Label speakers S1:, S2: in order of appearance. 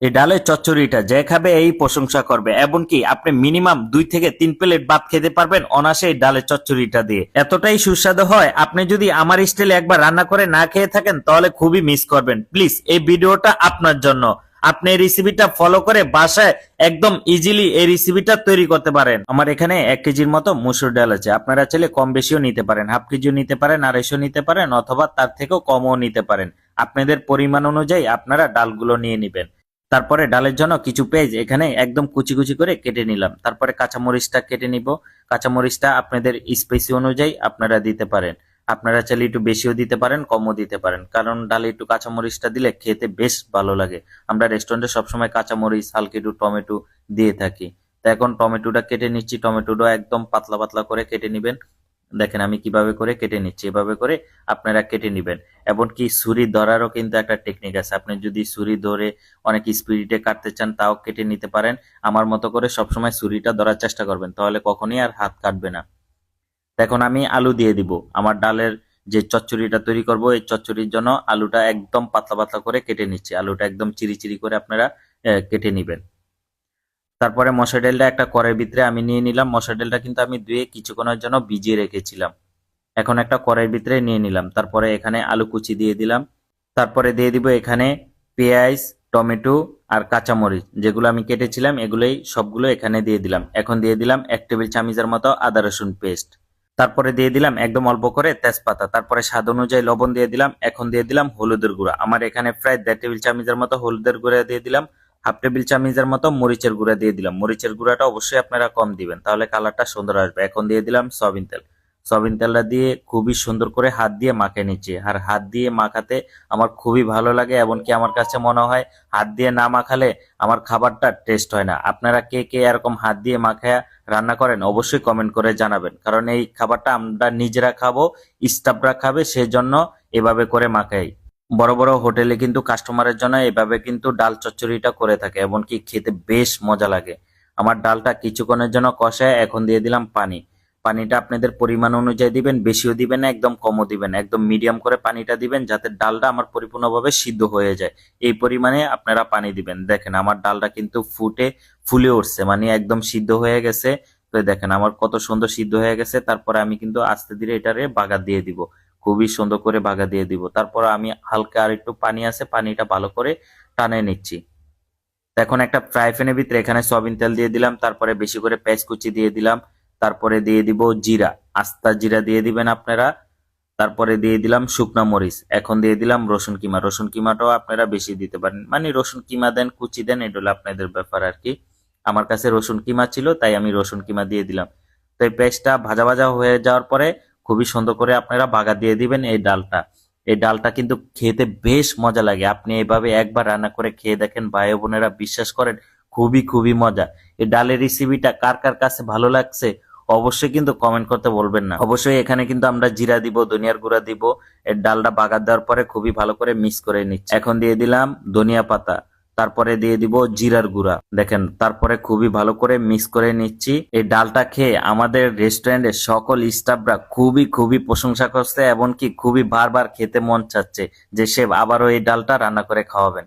S1: এই ডালের চচ্চড়িটা যে খাবে এই প্রশংসা করবে, এমনকি আপনি মিনিমাম 2 থেকে 3 প্লেট ভাত খেতে পারবেন অনায়াসে এই ডালের চচ্চড়িটা দিয়ে। এতটাই সুস্বাদু হয়, আপনি যদি আমার স্টাইলে একবার রান্না করে না খেয়ে থাকেন তাহলে খুবই মিস করবেন। প্লিজ এই ভিডিওটা আপনার জন্য। আপনি এই রেসিপিটা ফলো করে বাসায় একদম ইজিলি এই রেসিপিটা তৈরি করতে পারেন। আমার এখানে 1 কেজির মতো মসুর ডাল আছে, আপনারা চাইলে কম বেশিও নিতে পারেন, হাফ কেজিও নিতে পারেন, 250 নিতে পারেন, অথবা তার থেকেও কমও নিতে পারেন। আপনাদের পরিমাণ অনুযায়ী আপনারা ডালগুলো নিয়ে নেবেন। তারপরে ডালের জন্য কিছু পেঁয়াজ এখানে একদম কুচি কুচি করে কেটে নিলাম। তারপরে কাঁচামরিচটা কেটে নিব। কাঁচামরিচটা আপনাদের স্পাইসি অনুযায়ী আপনারা দিতে পারেন। আপনারা চাইলে একটু বেশিও দিতে পারেন, কমও দিতে পারেন, কারণ ডালে একটু কাঁচামরিচটা দিলে খেতে বেশ ভালো লাগে। আমরা রেস্টুরেন্টে সবসময় কাঁচামরিচ, হালকা একটু টমেটো দিয়ে থাকি। তো এখন টমেটোটা কেটে নিচ্ছি। টমেটোটা একদম পাতলা পাতলা করে কেটে নিবেন। দেখেন আমি কিভাবে করে কেটে নিচ্ছি, এভাবে করে আপনারা কেটে নিবেন। এমনকি ছুরি ধরারও কিন্তু একটা টেকনিক আছে, আপনি যদি ছুরি ধরে অনেক স্পিডে কাটতে চান তাও কেটে নিতে পারেন। আমার মতো করে সবসময় ছুরিটা ধরার চেষ্টা করবেন, তাহলে কখনোই আর হাত কাটবে না। এখন আমি আলু দিয়ে দিব। আমার ডালের যে চচ্চড়িটা তৈরি করব এই চচ্চড়ির জন্য আলুটা একদম পাতলা পাতলা করে কেটে নিচ্ছি। আলুটা একদম চিরি চিরি করে আপনারা কেটে নিবেন। তারপরে মসুর ডালটা একটা কড়াইয়ের ভিতরে আমি নিয়ে নিলাম। মসুর ডালটা কিন্তু আমি ধুয়ে কিছুক্ষণের জন্য ভিজিয়ে রেখেছিলাম। এখন একটা কড়াইয়ের ভিতরে নিয়ে নিলাম। তারপরে এখানে আলু কুচি দিয়ে দিলাম। তারপরে দিয়ে দিব এখানে পেঁয়াজ, টমেটো আর কাঁচামরিচ যেগুলো আমি কেটেছিলাম, এগুলোই সবগুলো এখানে দিয়ে দিলাম। এখন দিয়ে দিলাম 1 টেবিল চামচের মতো আদা রসুন পেস্ট। তারপরে দিয়ে দিলাম একদম অল্প করে তেজপাতা। তারপরে স্বাদ অনুযায়ী লবণ দিয়ে দিলাম। এখন দিয়ে দিলাম হলুদের গুঁড়া। আমার এখানে প্রায় 1.5 টেবিল চামচের মতো হলুদের গুঁড়া দিয়ে দিলাম। হাফ টেবিল চামচের মতো মরিচের গুঁড়া দিয়ে দিলাম। মরিচের গুঁড়াটা অবশ্যই আপনারা কম দিবেন, তাহলে কালারটা সুন্দর আসবে। এখন দিয়ে দিলাম সয়াবিন তেল। সয়াবিন তেলটা দিয়ে খুবই সুন্দর করে হাত দিয়ে মাখিয়ে নিচ্ছি। আর হাত দিয়ে মাখাতে আমার খুবই ভালো লাগে, এমনকি আমার কাছে মনে হয় হাত দিয়ে না মাখালে আমার খাবারটা টেস্ট হয় না। আপনারা কে কে এরকম হাত দিয়ে মাখায়া রান্না করেন অবশ্যই কমেন্ট করে জানাবেন, কারণ এই খাবারটা আমরা নিজেরা খাবো, স্টাফরা খাবে, সেজন্য এভাবে করে মাখাই। বড় বড় হোটেলে কিন্তু কাস্টমারের জন্য এভাবে কিন্তু ডাল চচ্চড়িটা করে থাকে, এমনকি খেতে বেশ মজা লাগে। আমার ডালটা কিছুক্ষণের জন্য কষায় এখন দিয়ে দিলাম পানি। পানিটা আপনাদের পরিমাণ অনুযায়ী দিবেন, বেশিও দিবেন না, একদম কমও দিবেন, একদম মিডিয়াম করে পানিটা দিবেন যাতে ডালটা আমার পরিপূর্ণভাবে সিদ্ধ হয়ে যায়। এই পরিমাণে আপনারা পানি দিবেন। দেখেন আমার ডালটা কিন্তু ফুলে উঠছে, মানে একদম সিদ্ধ হয়ে গেছে। তো দেখেন আমার কত সুন্দর সিদ্ধ হয়ে গেছে। তারপরে আমি কিন্তু আস্তে ধীরে এটারে বাগার দিয়ে দিব, খুবই সুন্দর করে বাগা দিয়ে দিব। তারপর আমি হালকা আর একটু পানি আছে, পানিটা ভালো করে টানে নিচ্ছি। এখন একটা ফ্রাই প্যানের ভিতরে এখানে সয়াবিন তেল দিয়ে দিলাম। তারপরে বেশি করে পেঁয়াজ কুচি দিয়ে দিলাম। তারপরে দিয়ে দিব জিরা, আস্তা জিরা দিয়ে দিবেন আপনারা। তারপরে দিয়ে দিলাম শুকনা মরিচ। এখন দিয়ে দিলাম রসুন কিমা। রসুন কিমাটাও আপনারা বেশি দিতে পারেন, মানে রসুন কিমা দেন কুচি দেন এটা হলো আপনাদের ব্যাপার আর কি। আমার কাছে রসুন কিমা ছিল তাই আমি রসুন কিমা দিয়ে দিলাম। তো এই পেঁয়াজটা ভাজা ভাজা হয়ে যাওয়ার পরে খুবই সুন্দর করে আপনারা বাগা দিয়ে দিবেন এই ডালটা। এই ডালটা কিন্তু খেতে বেশ মজা লাগে, আপনি এইভাবে একবার রান্না করে খেয়ে দেখেন ভাই বোনেরা, বিশ্বাস করেন খুবই খুবই মজা। এই ডালের রেসিপিটা কার কার কাছে ভালো লাগছে অবশ্যই কিন্তু কমেন্ট করতে বলবেন না। অবশ্যই এখানে কিন্তু আমরা জিরা দিব, ধনিয়ার গুঁড়া দিব। এর ডালটা বাগার দেওয়ার পরে খুবই ভালো করে মিক্স করে নিচ্ছি। এখন দিয়ে দিলাম ধনিয়া পাতা, তারপরে দিয়ে দিব জিরার গুঁড়া। দেখেন তারপরে খুবই ভালো করে মিক্স করে নিচ্ছি। এই ডালটা খেয়ে আমাদের রেস্টুরেন্টের সকল স্টাফরা খুবই খুবই প্রশংসা করছে, এমনকি খুবই বারবার খেতে মন চাচ্ছে যে শেফ আবারও এই ডালটা রান্না করে খাওয়াবেন।